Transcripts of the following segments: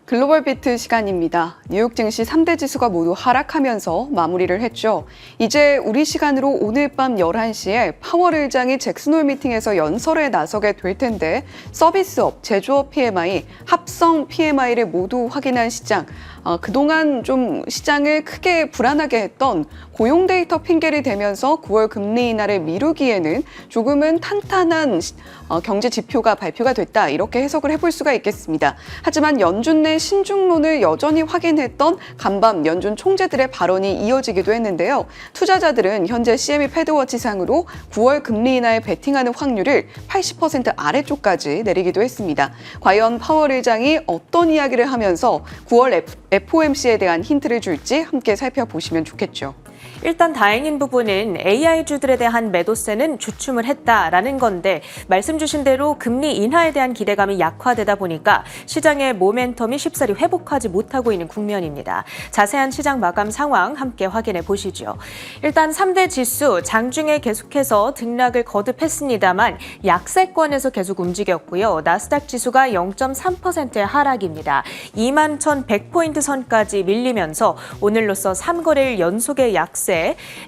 글로벌 비트 시간입니다. 뉴욕 증시 3대 지수가 모두 하락하면서 마무리를 했죠. 이제 우리 시간으로 오늘 밤 11시에 파월 의장이 잭슨홀 미팅에서 연설에 나서게 될 텐데 서비스업, 제조업 PMI, 합성 PMI를 모두 확인한 시장. 그동안 좀 시장을 크게 불안하게 했던 고용 데이터 핑계를 대면서 9월 금리 인하를 미루기에는 조금은 탄탄한 경제 지표가 발표가 됐다. 이렇게 해석을 해볼 수가 있겠습니다. 하지만 연준 내 신중론을 여전히 확인했던 간밤 연준 총재들의 발언이 이어지기도 했는데요. 투자자들은 현재 CME 패드워치상으로 9월 금리 인하에 베팅하는 확률을 80% 아래쪽까지 내리기도 했습니다. 과연 파월 의장이 어떤 이야기를 하면서 9월 FOMC에 대한 힌트를 줄지 함께 살펴보시면 좋겠죠. 일단 다행인 부분은 AI주들에 대한 매도세는 주춤을 했다라는 건데 말씀 주신 대로 금리 인하에 대한 기대감이 약화되다 보니까 시장의 모멘텀이 쉽사리 회복하지 못하고 있는 국면입니다. 자세한 시장 마감 상황 함께 확인해 보시죠. 일단 3대 지수 장중에 계속해서 등락을 거듭했습니다만 약세권에서 계속 움직였고요. 나스닥 지수가 0.3%의 하락입니다. 21,100포인트 선까지 밀리면서 오늘로써 3거래일 연속의 약세,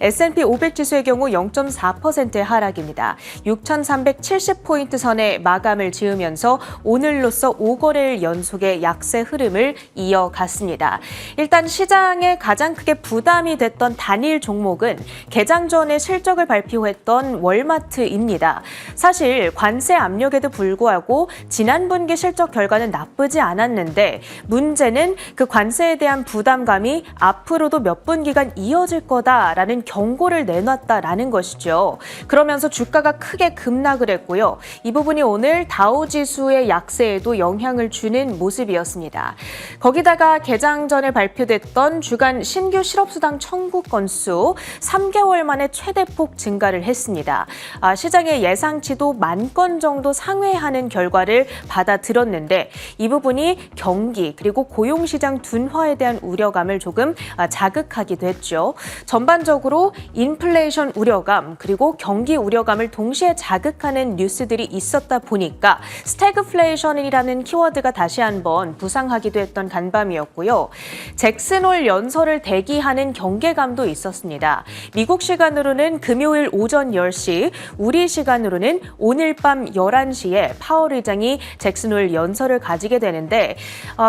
S&P 500 지수의 경우 0.4%의 하락입니다. 6,370포인트 선에 마감을 지으면서 오늘로써 5거래일 연속의 약세 흐름을 이어갔습니다. 일단 시장에 가장 크게 부담이 됐던 단일 종목은 개장 전에 실적을 발표했던 월마트입니다. 사실 관세 압력에도 불구하고 지난 분기 실적 결과는 나쁘지 않았는데 문제는 그 관세에 대한 부담감이 앞으로도 몇 분기간 이어질 거다라는 경고를 내놨다라는 것이죠. 그러면서 주가가 크게 급락을 했고요. 이 부분이 오늘 다우지수의 약세에도 영향을 주는 모습이었습니다. 거기다가 개장 전에 발표됐던 주간 신규 실업수당 청구 건수 3개월 만에 최대폭 증가를 했습니다. 시장의 예상치도 10,000건 정도 상회하는 결과를 받아들었는데 이 부분이 경기 그리고 고용시장 둔화에 대한 우려감을 조금 자극하기도 했죠. 전반적으로 인플레이션 우려감 그리고 경기 우려감을 동시에 자극하는 뉴스들이 있었다 보니까 스태그플레이션이라는 키워드가 다시 한번 부상하기도 했던 간밤이었고요. 잭슨홀 연설을 대기하는 경계감도 있었습니다. 미국 시간으로는 금요일 오전 10시, 우리 시간으로는 오늘 밤 11시에 파월 의장이 잭슨홀 연설을 가지게 되는데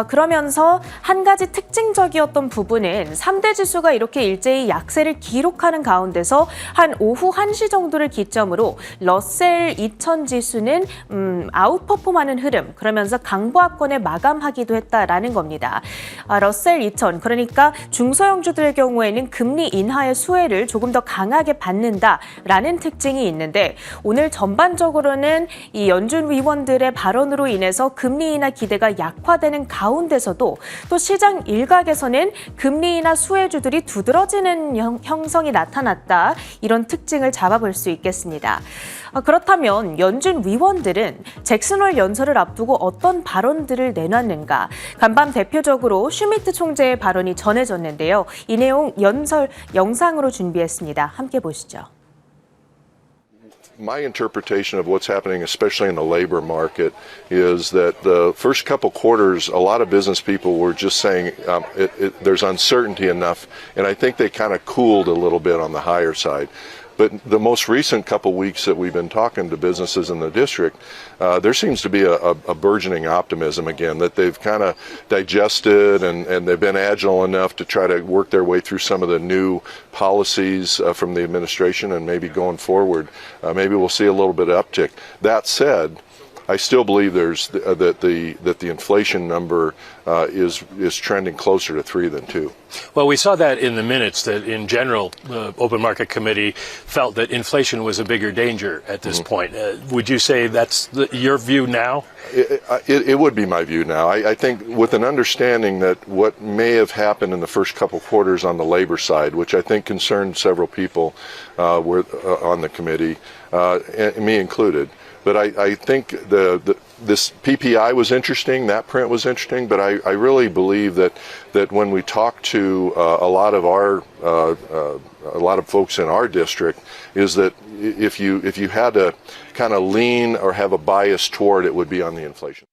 그러면서 한 가지 특징적이었던 부분은 3대 지수가 이렇게 일제히 약세를 기록하는 가운데서 한 오후 1시 정도를 기점으로 러셀 2000 지수는 아웃퍼폼하는 흐름, 그러면서 강보합권에 마감하기도 했다라는 겁니다. 러셀 2000, 그러니까 중소형주들의 경우에는 금리 인하의 수혜를 조금 더 강하게 받는다라는 특징이 있는데 오늘 전반적으로는 이 연준 위원들의 발언으로 인해서 금리 인하 기대가 약화되는 가운데서도 또 시장 일각에서는 금리 인하 수혜주들이 두드러지는 형성이 나타났다. 이런 특징을 잡아볼 수 있겠습니다. 그렇다면 연준 위원들은 잭슨홀 연설을 앞두고 어떤 발언들을 내놨는가? 간밤 대표적으로 슈미트 총재의 발언이 전해졌는데요. 이 내용 연설 영상으로 준비했습니다. 함께 보시죠. My interpretation of what's happening, especially in the labor market, is that the first couple quarters, a lot of business people were just saying there's uncertainty enough, and I think they kind of cooled a little bit on the higher side. But the most recent couple weeks that we've been talking to businesses in the district, there seems to be a burgeoning optimism again, that they've kind of digested and they've been agile enough to try to work their way through some of the new policies from the administration, and maybe going forward, maybe we'll see a little bit of uptick. That said, I still believe that the inflation number is trending closer to 3 than 2. Well, we saw that in the minutes that, in general, the Open Market Committee felt that inflation was a bigger danger at this point. Would you say that's your view now? It would be my view now. I think with an understanding that what may have happened in the first couple quarters on the labor side, which I think concerned several people on the committee, and me included. But I think this PPI was interesting, that print was interesting, but I really believe that when we talk to a lot of folks in our district, is that if you had to kind of lean or have a bias toward it, would be on the inflation.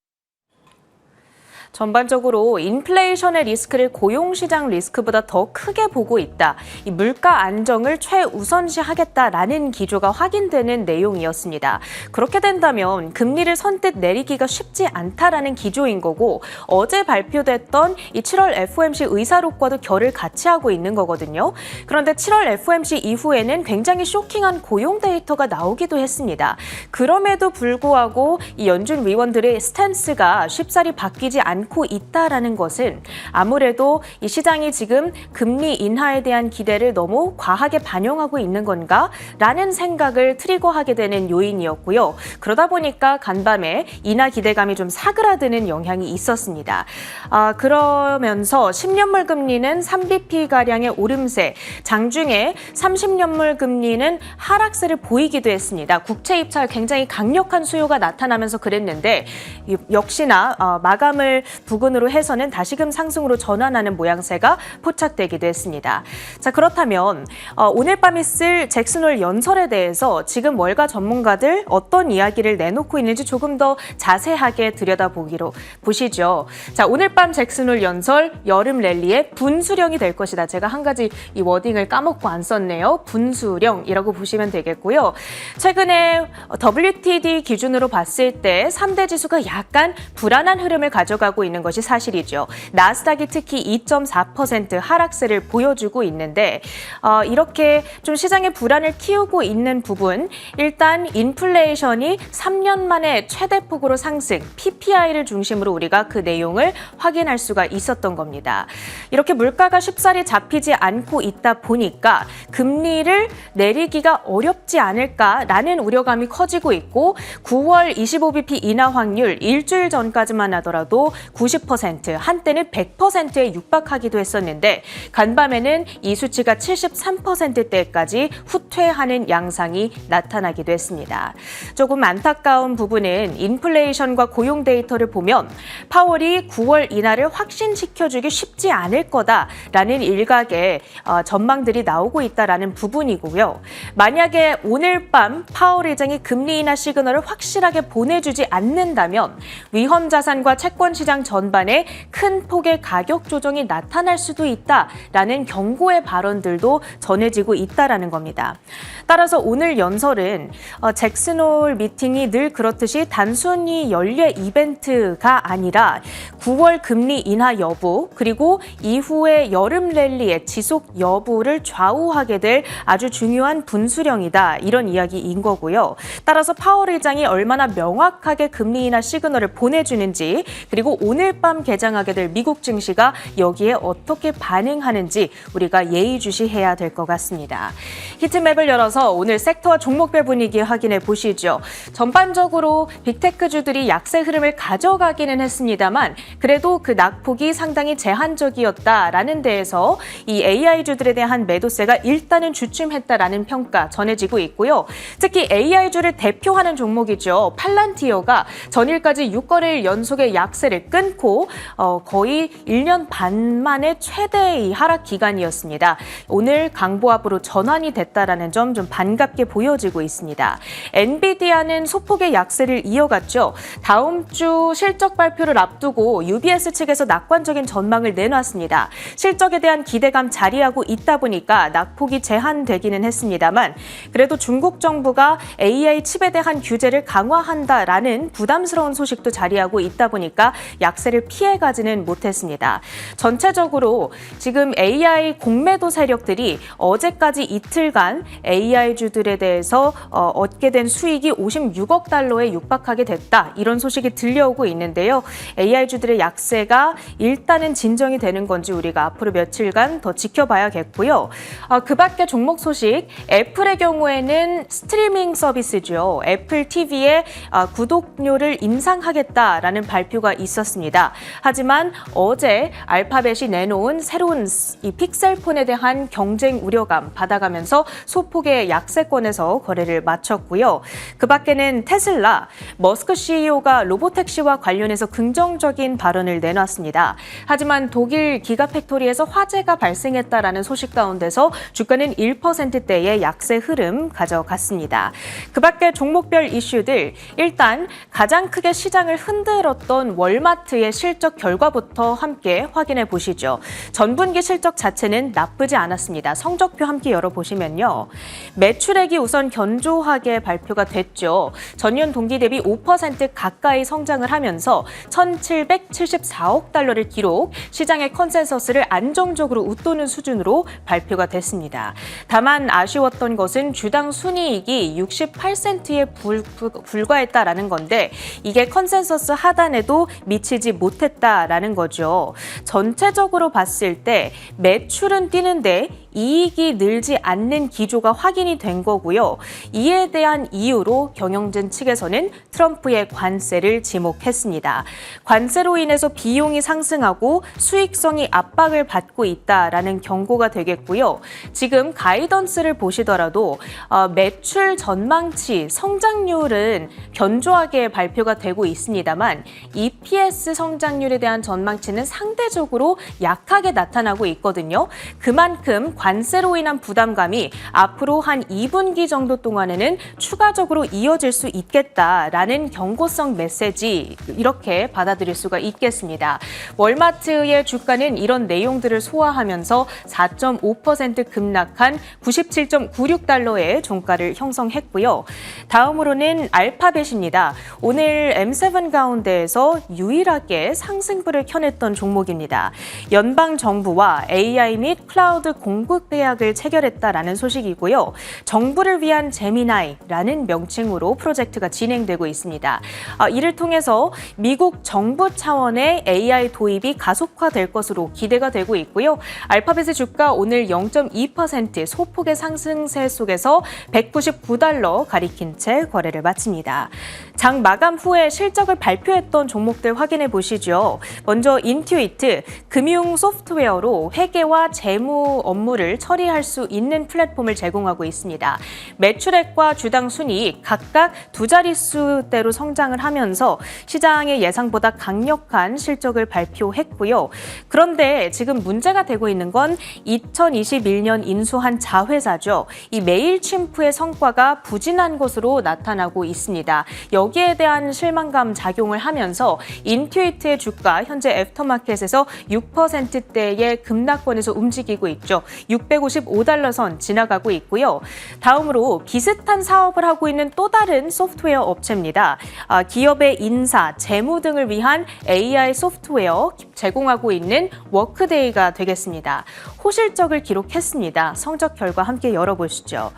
전반적으로 인플레이션의 리스크를 고용시장 리스크보다 더 크게 보고 있다. 이 물가 안정을 최우선시하겠다라는 기조가 확인되는 내용이었습니다. 그렇게 된다면 금리를 선뜻 내리기가 쉽지 않다라는 기조인 거고 어제 발표됐던 이 7월 FOMC 의사록과도 결을 같이 하고 있는 거거든요. 그런데 7월 FOMC 이후에는 굉장히 쇼킹한 고용 데이터가 나오기도 했습니다. 그럼에도 불구하고 이 연준 위원들의 스탠스가 쉽사리 바뀌지 않고 있다라는 것은 아무래도 이 시장이 지금 금리 인하에 대한 기대를 너무 과하게 반영하고 있는 건가라는 생각을 트리거하게 되는 요인이었고요. 그러다 보니까 간밤에 인하 기대감이 좀 사그라드는 영향이 있었습니다. 그러면서 10년물 금리는 3bp가량의 오름세, 장중에 30년물 금리는 하락세를 보이기도 했습니다. 국채 입찰 굉장히 강력한 수요가 나타나면서 그랬는데 역시나 마감을 부근으로 해서는 다시금 상승으로 전환하는 모양새가 포착되기도 했습니다. 자, 그렇다면 오늘 밤 있을 잭슨홀 연설에 대해서 지금 월가 전문가들 어떤 이야기를 내놓고 있는지 조금 더 자세하게 들여다보기로 보시죠. 자, 오늘 밤 잭슨홀 연설 여름 랠리의 분수령이 될 것이다. 제가 한 가지 이 워딩을 까먹고 안 썼네요. 분수령이라고 보시면 되겠고요. 최근에 WTD 기준으로 봤을 때 3대 지수가 약간 불안한 흐름을 가져가고 있는 것이 사실이죠. 나스닥이 특히 2.4% 하락세를 보여주고 있는데 이렇게 좀 시장의 불안을 키우고 있는 부분, 일단 인플레이션이 3년 만에 최대폭으로 상승, PPI를 중심으로 우리가 그 내용을 확인할 수가 있었던 겁니다. 이렇게 물가가 쉽사리 잡히지 않고 있다 보니까 금리를 내리기가 어렵지 않을까라는 우려감이 커지고 있고 9월 25bp 인하 확률 일주일 전까지만 하더라도 90%, 한때는 100%에 육박하기도 했었는데 간밤에는 이 수치가 73%대까지 후퇴하는 양상이 나타나기도 했습니다. 조금 안타까운 부분은 인플레이션과 고용 데이터를 보면 파월이 9월 인하를 확신시켜주기 쉽지 않을 거다라는 일각의 전망들이 나오고 있다라는 부분이고요. 만약에 오늘 밤 파월 의장이 금리 인하 시그널을 확실하게 보내주지 않는다면 위험 자산과 채권 시장 전반에 큰 폭의 가격 조정이 나타날 수도 있다라는 경고의 발언들도 전해지고 있다라는 겁니다. 따라서 오늘 연설은 잭슨홀 미팅이 늘 그렇듯이 단순히 연례 이벤트가 아니라 9월 금리 인하 여부 그리고 이후의 여름 랠리의 지속 여부를 좌우하게 될 아주 중요한 분수령이다. 이런 이야기인 거고요. 따라서 파월 의장이 얼마나 명확하게 금리 인하 시그널을 보내주는지 그리고 오늘 밤 개장하게 될 미국 증시가 여기에 어떻게 반응하는지 우리가 예의주시해야 될 것 같습니다. 히트맵을 열어서 오늘 섹터와 종목별 분위기 확인해 보시죠. 전반적으로 빅테크주들이 약세 흐름을 가져가기는 했습니다만 그래도 그 낙폭이 상당히 제한적이었다라는 데에서 이 AI주들에 대한 매도세가 일단은 주춤했다라는 평가 전해지고 있고요. 특히 AI주를 대표하는 종목이죠. 팔란티어가 전일까지 6거래일 연속의 약세를 끊고 거의 1년 반 만에 최대의 하락 기간이었습니다. 오늘 강보합으로 전환이 됐다라는 점 좀 반갑게 보여지고 있습니다. 엔비디아는 소폭의 약세를 이어갔죠. 다음 주 실적 발표를 앞두고 UBS 측에서 낙관적인 전망을 내놨습니다. 실적에 대한 기대감 자리하고 있다 보니까 낙폭이 제한되기는 했습니다만 그래도 중국 정부가 AI 칩에 대한 규제를 강화한다라는 부담스러운 소식도 자리하고 있다 보니까 약세를 피해가지는 못했습니다. 전체적으로 지금 AI 공매도 세력들이 어제까지 이틀간 AI주들에 대해서 얻게 된 수익이 56억 달러에 육박하게 됐다. 이런 소식이 들려오고 있는데요. AI주들의 약세가 일단은 진정이 되는 건지 우리가 앞으로 며칠간 더 지켜봐야겠고요. 그 밖에 종목 소식, 애플의 경우에는 스트리밍 서비스죠. 애플 TV에 구독료를 인상하겠다라는 발표가 있었습니다. 하지만 어제 알파벳이 내놓은 새로운 이 픽셀폰에 대한 경쟁 우려감 받아가면서 소폭의 약세권에서 거래를 마쳤고요. 그 밖에는 테슬라, 머스크 CEO가 로보택시와 관련해서 긍정적인 발언을 내놨습니다. 하지만 독일 기가팩토리에서 화재가 발생했다라는 소식 가운데서 주가는 1%대의 약세 흐름 가져갔습니다. 그 밖에 종목별 이슈들, 일단 가장 크게 시장을 흔들었던 월마트 월마트의 실적 결과부터 함께 확인해 보시죠. 전분기 실적 자체는 나쁘지 않았습니다. 성적표 함께 열어보시면요. 매출액이 우선 견조하게 발표가 됐죠. 전년 동기 대비 5% 가까이 성장을 하면서 1,774억 달러를 기록, 시장의 컨센서스를 안정적으로 웃도는 수준으로 발표가 됐습니다. 다만 아쉬웠던 것은 주당 순이익이 68센트에 불과했다라는 건데 이게 컨센서스 하단에도 미치지 못했다라는 거죠. 전체적으로 봤을 때 매출은 뛰는데 이익이 늘지 않는 기조가 확인이 된 거고요. 이에 대한 이유로 경영진 측에서는 트럼프의 관세를 지목했습니다. 관세로 인해서 비용이 상승하고 수익성이 압박을 받고 있다라는 경고가 되겠고요. 지금 가이던스를 보시더라도 매출 전망치, 성장률은 견조하게 발표가 되고 있습니다만 EPS 성장률에 대한 전망치는 상대적으로 약하게 나타나고 있거든요. 그만큼 관세로 인한 부담감이 앞으로 한 2분기 정도 동안에는 추가적으로 이어질 수 있겠다라는 경고성 메시지, 이렇게 받아들일 수가 있겠습니다. 월마트의 주가는 이런 내용들을 소화하면서 4.5% 급락한 97.96달러의 종가를 형성했고요. 다음으로는 알파벳입니다. 오늘 M7 가운데에서 유일하게 상승부를 켜냈던 종목입니다. 연방정부와 AI 및 클라우드 공급 계약을 체결했다라는 소식이고요. 정부를 위한 제미나이라는 명칭으로 프로젝트가 진행되고 있습니다. 이를 통해서 미국 정부 차원의 AI 도입이 가속화될 것으로 기대가 되고 있고요. 알파벳의 주가 오늘 0.2% 소폭의 상승세 속에서 199달러 가리킨 채 거래를 마칩니다. 장 마감 후에 실적을 발표했던 종목들 확인해 보시죠. 먼저 인투이트, 금융 소프트웨어로 회계와 재무 업무를 처리할 수 있는 플랫폼을 제공하고 있습니다. 매출액과 주당 순이익 각각 두 자릿수대로 성장을 하면서 시장의 예상보다 강력한 실적을 발표했고요. 그런데 지금 문제가 되고 있는 건 2021년 인수한 자회사죠. 이 메일침프의 성과가 부진한 것으로 나타나고 있습니다. 여기에 대한 실망감 작용을 하면서 인투이트의 주가 현재 애프터마켓에서 6%대의 급락권에서 움직이고 있죠. 655달러 선 지나가고 있고요. 다음으로 비슷한 사업을 하고 있는 또 다른 소프트웨어 업체입니다. 기업의 인사, 재무 등을 위한 AI 소프트웨어 제공하고 있는 워크데이가 되겠습니다. 호실적을 기록했습니다. 성적 결과 함께 열어보시죠.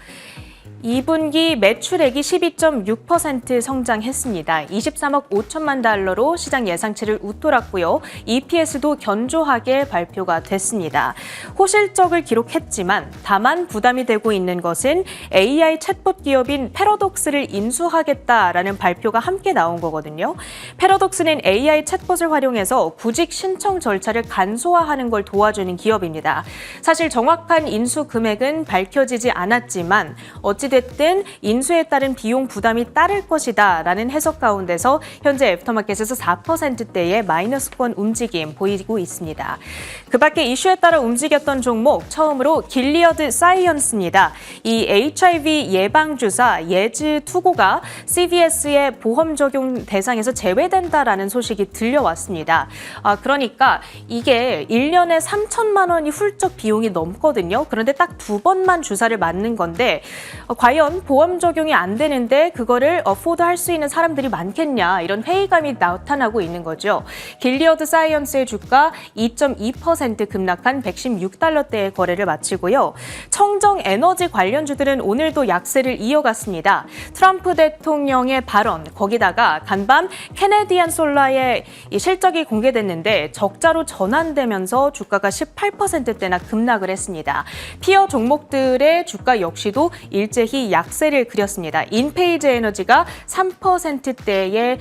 2분기 매출액이 12.6% 성장했습니다. 23억 5천만 달러로 시장 예상치를 웃돌았고요. EPS도 견조하게 발표가 됐습니다. 호실적을 기록했지만 다만 부담이 되고 있는 것은 AI 챗봇 기업인 패러독스를 인수하겠다라는 발표가 함께 나온 거거든요. 패러독스는 AI 챗봇을 활용해서 구직 신청 절차를 간소화하는 걸 도와주는 기업입니다. 사실 정확한 인수 금액은 밝혀지지 않았지만 어찌됐든 인수에 따른 비용 부담이 따를 것이다 라는 해석 가운데서 현재 애프터마켓에서 4%대의 마이너스권 움직임 보이고 있습니다. 그 밖에 이슈에 따라 움직였던 종목 처음으로 길리어드 사이언스입니다. 이 HIV 예방주사 예즈투고가 CVS의 보험 적용 대상에서 제외된다라는 소식이 들려왔습니다. 그러니까 이게 1년에 3천만 원이 훌쩍 비용이 넘거든요. 그런데 딱 2번만 주사를 맞는 건데 과연 보험 적용이 안 되는데 그거를 어포드할 수 있는 사람들이 많겠냐, 이런 회의감이 나타나고 있는 거죠. 길리어드 사이언스의 주가 2.2% 급락한 116달러대의 거래를 마치고요. 청정 에너지 관련주들은 오늘도 약세를 이어갔습니다. 트럼프 대통령의 발언, 거기다가 간밤 캐네디안 솔라의 실적이 공개됐는데 적자로 전환되면서 주가가 18%대나 급락을 했습니다. 피어 종목들의 주가 역시도 일제히 약세를 그렸습니다. 인페이즈 에너지가 3%대의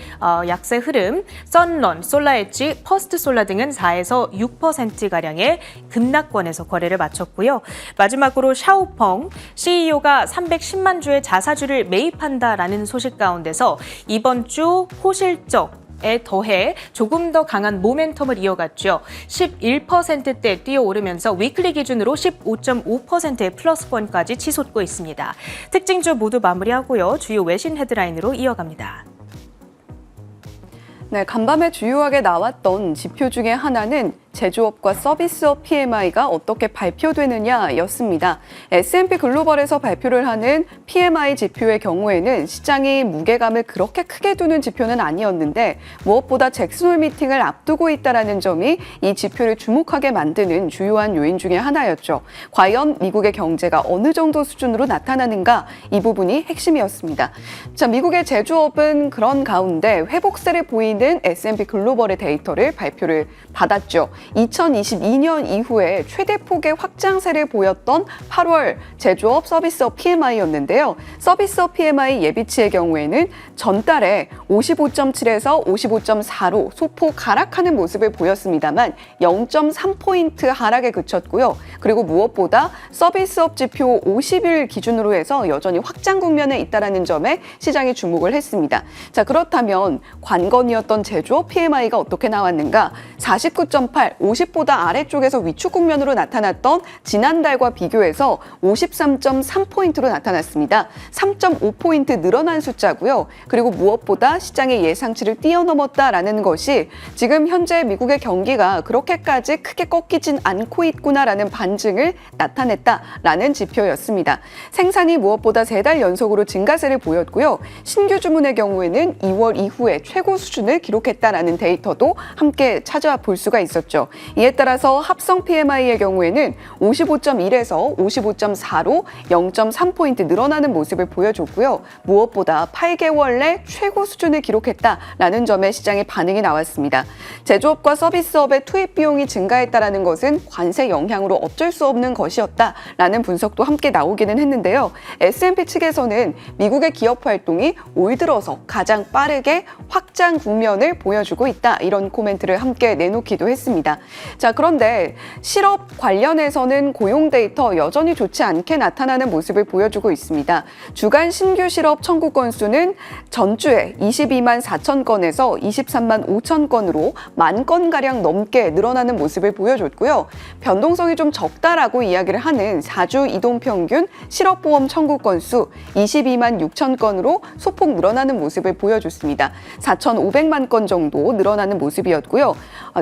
약세 흐름, 선런, 솔라엣지, 퍼스트솔라 등은 4에서 6%가량의 급락권에서 거래를 마쳤고요. 마지막으로 샤오펑 CEO가 310만 주의 자사주를 매입한다라는 소식 가운데서 이번 주 호실적 에 더해 조금 더 강한 모멘텀을 이어갔죠. 11%대 뛰어오르면서 위클리 기준으로 15.5%의 플러스권까지 치솟고 있습니다. 특징주 모두 마무리하고요. 주요 외신 헤드라인으로 이어갑니다. 네, 간밤에 주요하게 나왔던 지표 중에 하나는 제조업과 서비스업 PMI가 어떻게 발표되느냐였습니다. S&P 글로벌에서 발표를 하는 PMI 지표의 경우에는 시장이 무게감을 그렇게 크게 두는 지표는 아니었는데 무엇보다 잭슨홀 미팅을 앞두고 있다는 점이 이 지표를 주목하게 만드는 주요한 요인 중에 하나였죠. 과연 미국의 경제가 어느 정도 수준으로 나타나는가 이 부분이 핵심이었습니다. 자, 미국의 제조업은 그런 가운데 회복세를 보이는 S&P 글로벌의 데이터를 발표를 받았죠. 2022년 이후에 최대폭의 확장세를 보였던 8월 제조업 서비스업 PMI였는데요. 서비스업 PMI 예비치의 경우에는 전달에 55.7에서 55.4로 소폭 하락하는 모습을 보였습니다만 0.3포인트 하락에 그쳤고요. 그리고 무엇보다 서비스업 지표 50일 기준으로 해서 여전히 확장 국면에 있다는 점에 시장이 주목을 했습니다. 자, 그렇다면 관건이었던 제조업 PMI가 어떻게 나왔는가? 49.8, 50보다 아래쪽에서 위축 국면으로 나타났던 지난달과 비교해서 53.3포인트로 나타났습니다. 3.5포인트 늘어난 숫자고요. 그리고 무엇보다 시장의 예상치를 뛰어넘었다라는 것이 지금 현재 미국의 경기가 그렇게까지 크게 꺾이진 않고 있구나라는 반증을 나타냈다라는 지표였습니다. 생산이 무엇보다 3달 연속으로 증가세를 보였고요. 신규 주문의 경우에는 2월 이후에 최고 수준을 기록했다라는 데이터도 함께 찾아볼 수가 있었죠. 이에 따라서 합성 PMI의 경우에는 55.1에서 55.4로 0.3포인트 늘어나는 모습을 보여줬고요. 무엇보다 8개월 내 최고 수준을 기록했다라는 점에 시장의 반응이 나왔습니다. 제조업과 서비스업의 투입 비용이 증가했다는 것은 관세 영향으로 어쩔 수 없는 것이었다라는 분석도 함께 나오기는 했는데요. S&P 측에서는 미국의 기업 활동이 올 들어서 가장 빠르게 확장 국면을 보여주고 있다. 이런 코멘트를 함께 내놓기도 했습니다. 자, 그런데 실업 관련해서는 고용 데이터 여전히 좋지 않게 나타나는 모습을 보여주고 있습니다. 주간 신규 실업 청구 건수는 전주에 22만 4천 건에서 23만 5천 건으로 1만 건가량 넘게 늘어나는 모습을 보여줬고요. 변동성이 좀 적다라고 이야기를 하는 4주 이동평균 실업보험 청구 건수 22만 6천 건으로 소폭 늘어나는 모습을 보여줬습니다. 4,500만 건 정도 늘어나는 모습이었고요.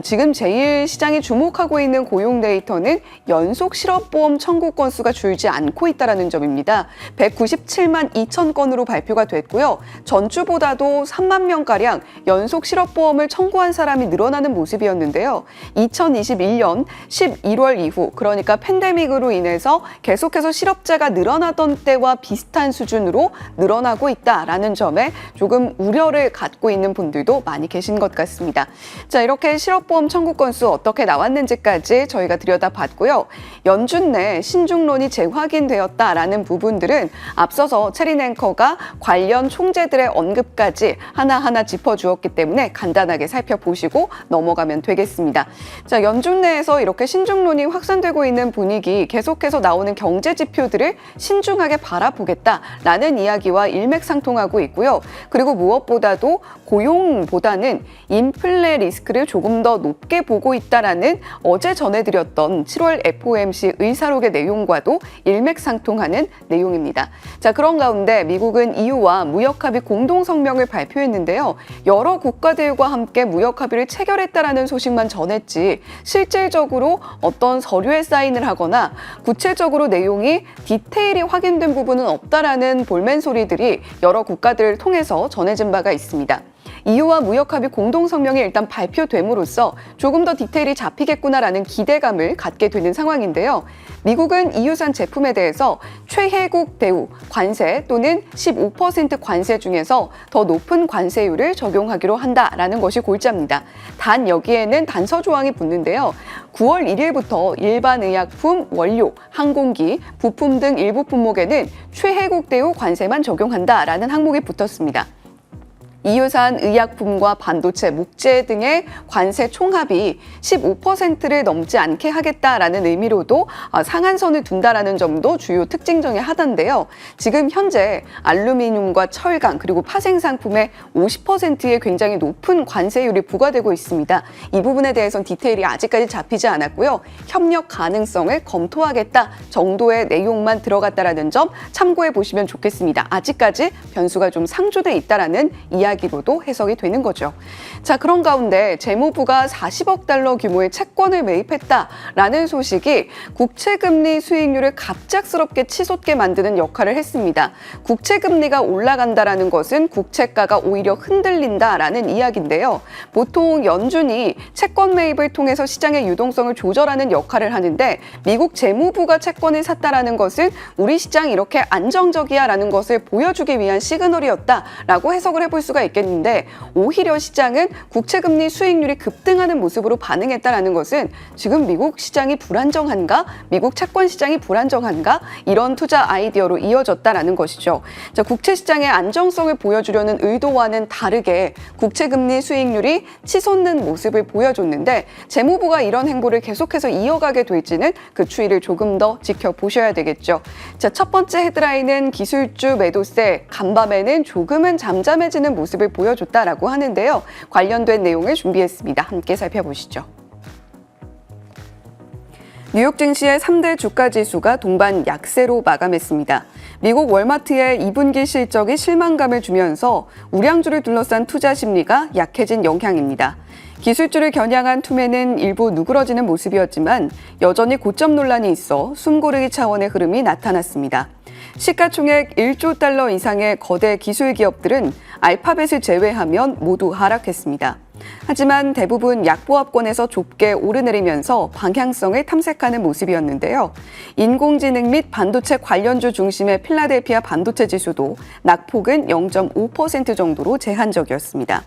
지금 제일 시장이 주목하고 있는 고용 데이터는 연속 실업보험 청구 건수가 줄지 않고 있다는 점입니다. 197만 2천 건으로 발표가 됐고요. 전주보다도 3만 명가량 연속 실업보험을 청구한 사람이 늘어나는 모습이었는데요. 2021년 11월 이후, 그러니까 팬데믹으로 인해서 계속해서 실업자가 늘어나던 때와 비슷한 수준으로 늘어나고 있다라는 점에 조금 우려를 갖고 있는 분들도 많이 계신 것 같습니다. 자, 이렇게 실업보험 청구 건수 어떻게 나왔는지까지 저희가 들여다봤고요. 연준 내 신중론이 재확인되었다라는 부분들은 앞서서 체린 앵커가 관련 총재들의 언급까지 하나하나 짚어주었기 때문에 간단하게 살펴보시고 넘어가면 되겠습니다. 자, 연준 내에서 이렇게 신중론이 확산되고 있는 분위기, 계속해서 나오는 경제 지표들을 신중하게 바라보겠다라는 이야기와 일맥상통하고 있고요. 그리고 무엇보다도 고용보다는 인플레 리스크를 조금 더 높게 보고 있다라는 어제 전해드렸던 7월 FOMC 의사록의 내용과도 일맥상통하는 내용입니다. 자, 그런 가운데 미국은 EU와 무역합의 공동성명을 발표했는데요. 여러 국가들과 함께 무역합의를 체결했다라는 소식만 전했지 실질적으로 어떤 서류에 사인을 하거나 구체적으로 내용이 디테일이 확인된 부분은 없다라는 볼멘 소리들이 여러 국가들을 통해서 전해진 바가 있습니다. EU와 무역합의 공동성명이 일단 발표됨으로써 조금 더 디테일이 잡히겠구나라는 기대감을 갖게 되는 상황인데요. 미국은 EU산 제품에 대해서 최혜국 대우 관세 또는 15% 관세 중에서 더 높은 관세율을 적용하기로 한다라는 것이 골자입니다. 단 여기에는 단서 조항이 붙는데요. 9월 1일부터 일반 의약품, 원료, 항공기, 부품 등 일부 품목에는 최혜국 대우 관세만 적용한다라는 항목이 붙었습니다. EU산 의약품과 반도체, 목재 등의 관세 총합이 15%를 넘지 않게 하겠다라는 의미로도 상한선을 둔다라는 점도 주요 특징 중에 하나인데요. 지금 현재 알루미늄과 철강 그리고 파생상품의 50%의 굉장히 높은 관세율이 부과되고 있습니다. 이 부분에 대해서는 디테일이 아직까지 잡히지 않았고요. 협력 가능성을 검토하겠다 정도의 내용만 들어갔다라는 점 참고해 보시면 좋겠습니다. 아직까지 변수가 좀 상조돼 있다라는 이야기 이야기로도 해석이 되는 거죠. 자, 그런 가운데 재무부가 40억 달러 규모의 채권을 매입했다라는 소식이 국채금리 수익률을 갑작스럽게 치솟게 만드는 역할을 했습니다. 국채금리가 올라간다라는 것은 국채가가 오히려 흔들린다라는 이야기인데요. 보통 연준이 채권 매입을 통해서 시장의 유동성을 조절하는 역할을 하는데 미국 재무부가 채권을 샀다라는 것은 우리 시장이 이렇게 안정적이야라는 것을 보여주기 위한 시그널이었다라고 해석을 해볼 수가 있겠는데 오히려 시장은 국채금리 수익률이 급등하는 모습으로 반응했다라는 것은 지금 미국 시장이 불안정한가? 미국 채권 시장이 불안정한가? 이런 투자 아이디어로 이어졌다라는 것이죠. 자, 국채 시장의 안정성을 보여주려는 의도와는 다르게 국채금리 수익률이 치솟는 모습을 보여줬는데 재무부가 이런 행보를 계속해서 이어가게 될지는 그 추이를 조금 더 지켜보셔야 되겠죠. 자, 첫 번째 헤드라인은 기술주 매도세, 간밤에는 조금은 잠잠해지는 모습을 보여줬다라고 하는데요. 관련된 내용을 준비했습니다. 함께 살펴보시죠. 뉴욕 증시의 3대 주가 지수가 동반 약세로 마감했습니다. 미국 월마트의 2분기 실적이 실망감을 주면서 우량주를 둘러싼 투자 심리가 약해진 영향입니다. 기술주를 겨냥한 투매는 일부 누그러지는 모습이었지만 여전히 고점 논란이 있어 숨고르기 차원의 흐름이 나타났습니다. 시가총액 1조 달러 이상의 거대 기술 기업들은 알파벳을 제외하면 모두 하락했습니다. 하지만 대부분 약보합권에서 좁게 오르내리면서 방향성을 탐색하는 모습이었는데요. 인공지능 및 반도체 관련주 중심의 필라델피아 반도체 지수도 낙폭은 0.5% 정도로 제한적이었습니다.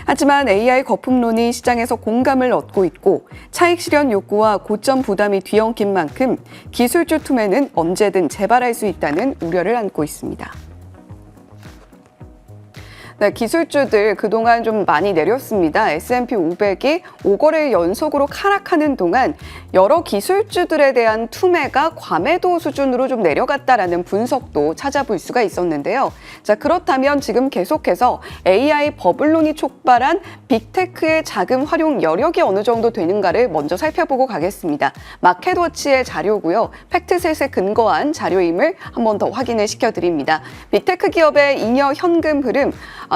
하지만 AI 거품론이 시장에서 공감을 얻고 있고 차익 실현 욕구와 고점 부담이 뒤엉킨 만큼 기술주 투매는 언제든 재발할 수 있다는 우려를 안고 있습니다. 네, 기술주들 그동안 좀 많이 내렸습니다. S&P 500이 5거래일 연속으로 하락하는 동안 여러 기술주들에 대한 투매가 과매도 수준으로 좀 내려갔다라는 분석도 찾아볼 수가 있었는데요. 자, 그렇다면 지금 계속해서 AI 버블론이 촉발한 빅테크의 자금 활용 여력이 어느 정도 되는가를 먼저 살펴보고 가겠습니다. 마켓워치의 자료고요. 팩트셋에 근거한 자료임을 한 번 더 확인을 시켜드립니다. 빅테크 기업의 잉여 현금 흐름,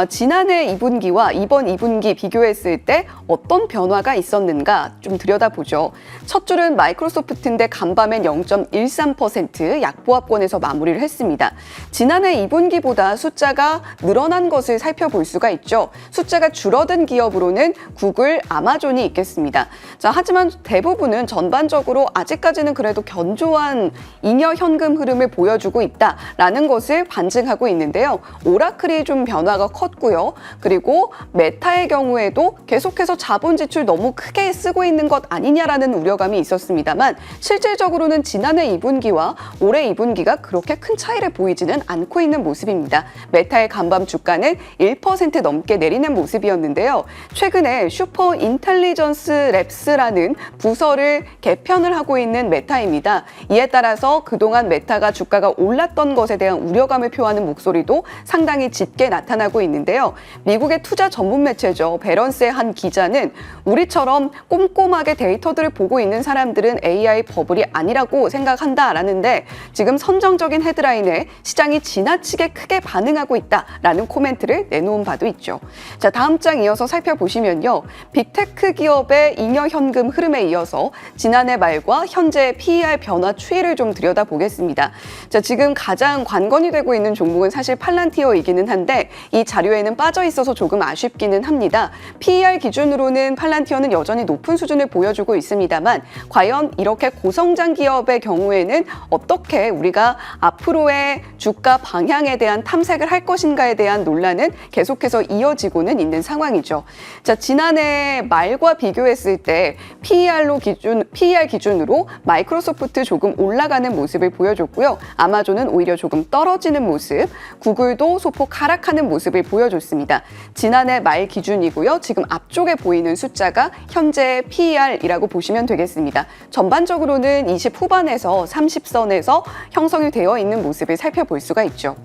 지난해 2분기와 이번 2분기 비교했을 때 어떤 변화가 있었는가 좀 들여다보죠. 첫 줄은 마이크로소프트인데 간밤엔 0.13% 약보합권에서 마무리를 했습니다. 지난해 2분기보다 숫자가 늘어난 것을 살펴볼 수가 있죠. 숫자가 줄어든 기업으로는 구글, 아마존이 있겠습니다. 자, 하지만 대부분은 전반적으로 아직까지는 그래도 견조한 잉여 현금 흐름을 보여주고 있다라는 것을 반증하고 있는데요. 오라클이 좀 변화가 컸고요. 그리고 메타의 경우에도 계속해서 자본 지출 너무 크게 쓰고 있는 것 아니냐라는 우려감이 있었습니다만 실질적으로는 지난해 2분기와 올해 2분기가 그렇게 큰 차이를 보이지는 않고 있는 모습입니다. 메타의 간밤 주가는 1% 넘게 내리는 모습이었는데요. 최근에 슈퍼 인텔리전스 랩스라는 부서를 개편을 하고 있는 메타입니다. 이에 따라서 그동안 메타가 주가가 올랐던 것에 대한 우려감을 표하는 목소리도 상당히 짙게 나타나고 있는데요. 미국의 투자 전문 매체죠. 베런스의 한 기자는 우리처럼 꼼꼼하게 데이터들을 보고 있는 사람들은 AI 버블이 아니라고 생각한다라는데 지금 선정적인 헤드라인에 시장이 지나치게 크게 반응하고 있다라는 코멘트를 내놓은 바도 있죠. 자, 다음 장 이어서 살펴보시면요. 빅테크 기업의 잉여 현금 흐름에 이어서 지난해 말과 현재 PER 변화 추이를 좀 들여다보겠습니다. 자, 지금 가장 관건이 되고 있는 종목은 사실 팔란티어이기는 한데 이 자료에는 빠져 있어서 조금 아쉽기는 합니다. PER 기준으로는 팔란티어는 여전히 높은 수준을 보여주고 있습니다만 과연 이렇게 고성장 기업의 경우에는 어떻게 우리가 앞으로의 주가 방향에 대한 탐색을 할 것인가에 대한 논란은 계속해서 이어지고는 있는 상황이죠. 자, 지난해 말과 비교했을 때 PER 기준으로 마이크로소프트 조금 올라가는 모습을 보여줬고요. 아마존은 오히려 조금 떨어지는 모습, 구글도 소폭 하락하는 모습을 보여줬습니다. 지난해 말 기준이고요. 지금 앞쪽에 보이는 숫자가 현재 PER이라고 보시면 되겠습니다. 전반적으로는 20 후반에서 30선에서 형성이 되어 있는 모습을 살펴볼 수가 있죠.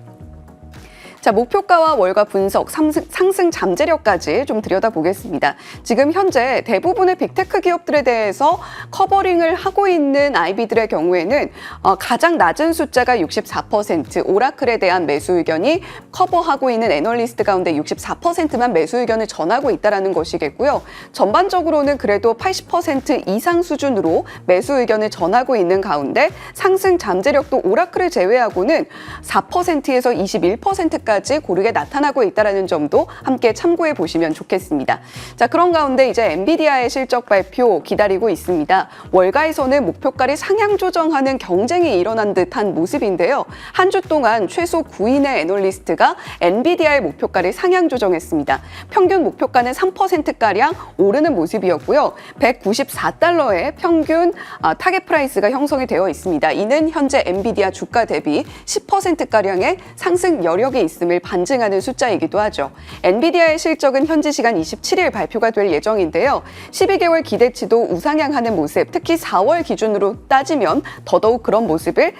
자, 목표가와 월가 분석, 상승 잠재력까지 좀 들여다보겠습니다. 지금 현재 대부분의 빅테크 기업들에 대해서 커버링을 하고 있는 IB들의 경우에는 가장 낮은 숫자가 64%, 오라클에 대한 매수 의견이 커버하고 있는 애널리스트 가운데 64%만 매수 의견을 전하고 있다는 것이겠고요. 전반적으로는 그래도 80% 이상 수준으로 매수 의견을 전하고 있는 가운데 상승 잠재력도 오라클을 제외하고는 4%에서 21%까지 고르게 나타나고 있다는 점도 함께 참고해 보시면 좋겠습니다. 자, 그런 가운데 이제 엔비디아의 실적 발표 기다리고 있습니다. 월가에서는 목표가를 상향 조정하는 경쟁이 일어난 듯한 모습인데요. 한 주 동안 최소 9인의 애널리스트가 엔비디아의 목표가를 상향 조정했습니다. 평균 목표가는 3%가량 오르는 모습이었고요. 194달러의 평균 타겟 프라이스가 형성이 되어 있습니다. 이는 현재 엔비디아 주가 대비 10%가량의 상승 여력이 있음을 반증하는 숫자이기도 하죠. 엔비디아의 실적은 현지 시간 27일 발표가 될 예정인데요. 12개월 기대치도 우상향하는 모습, 특히 4월 기준으로 따지면 더더욱 그런 모습을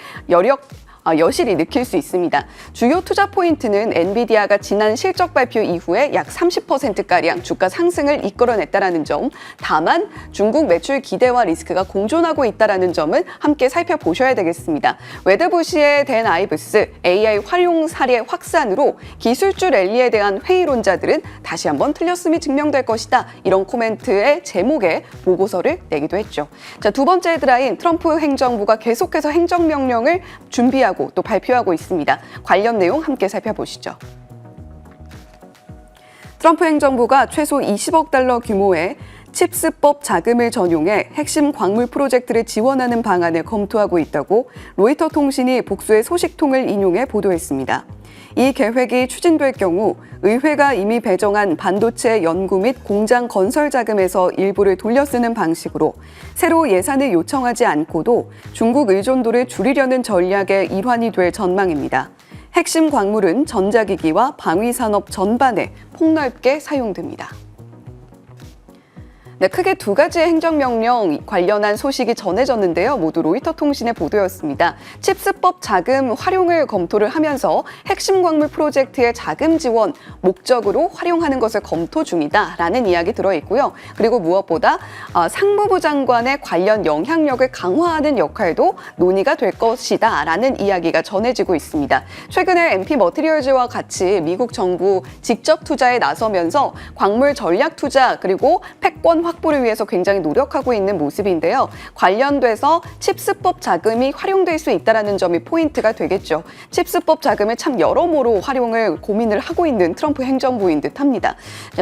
여실히 느낄 수 있습니다. 주요 투자 포인트는 엔비디아가 지난 실적 발표 이후에 약 30%가량 주가 상승을 이끌어냈다는 점, 다만 중국 매출 기대와 리스크가 공존하고 있다는 점은 함께 살펴보셔야 되겠습니다. 웨드부시의 댄 아이브스, AI 활용 사례 확산으로 기술주 랠리에 대한 회의론자들은 다시 한번 틀렸음이 증명될 것이다. 이런 코멘트의 제목에 보고서를 내기도 했죠. 자, 두 번째 헤드라인, 트럼프 행정부가 계속해서 행정명령을 준비하고 또 발표하고 있습니다. 관련 내용 함께 살펴보시죠. 트럼프 행정부가 최소 20억 달러 규모의 칩스법 자금을 전용해 핵심 광물 프로젝트를 지원하는 방안을 검토하고 있다고 로이터 통신이 복수의 소식통을 인용해 보도했습니다. 이 계획이 추진될 경우 의회가 이미 배정한 반도체 연구 및 공장 건설 자금에서 일부를 돌려쓰는 방식으로 새로 예산을 요청하지 않고도 중국 의존도를 줄이려는 전략의 일환이 될 전망입니다. 핵심 광물은 전자기기와 방위산업 전반에 폭넓게 사용됩니다. 네, 크게 두 가지의 행정명령 관련한 소식이 전해졌는데요. 모두 로이터 통신의 보도였습니다. 칩스법 자금 활용을 검토를 하면서 핵심 광물 프로젝트의 자금 지원 목적으로 활용하는 것을 검토 중이다라는 이야기 들어있고요. 그리고 무엇보다 상무부 장관의 관련 영향력을 강화하는 역할도 논의가 될 것이다라는 이야기가 전해지고 있습니다. 최근에 MP 머티리얼즈와 같이 미국 정부 직접 투자에 나서면서 광물 전략 투자 그리고 패권 확보를 위해서 굉장히 노력하고 있는 모습인데요. 관련돼서 칩스법 자금이 활용될 수 있다는 점이 포인트가 되겠죠. 칩스법 자금을 참 여러모로 활용을 고민을 하고 있는 트럼프 행정부인 듯합니다.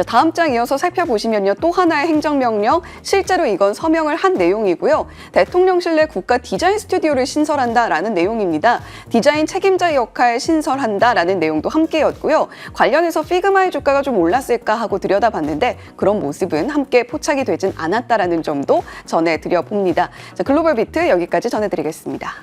다음 장 이어서 살펴보시면요. 또 하나의 행정명령, 실제로 이건 서명을 한 내용이고요. 대통령실 내 국가 디자인 스튜디오를 신설한다라는 내용입니다. 디자인 책임자 역할 신설한다라는 내용도 함께였고요. 관련해서 피그마의 주가가 좀 올랐을까 하고 들여다봤는데 그런 모습은 함께 포착이 되진 않았다라는 점도 전해드려 봅니다. 자, 글로벌 비트 여기까지 전해드리겠습니다.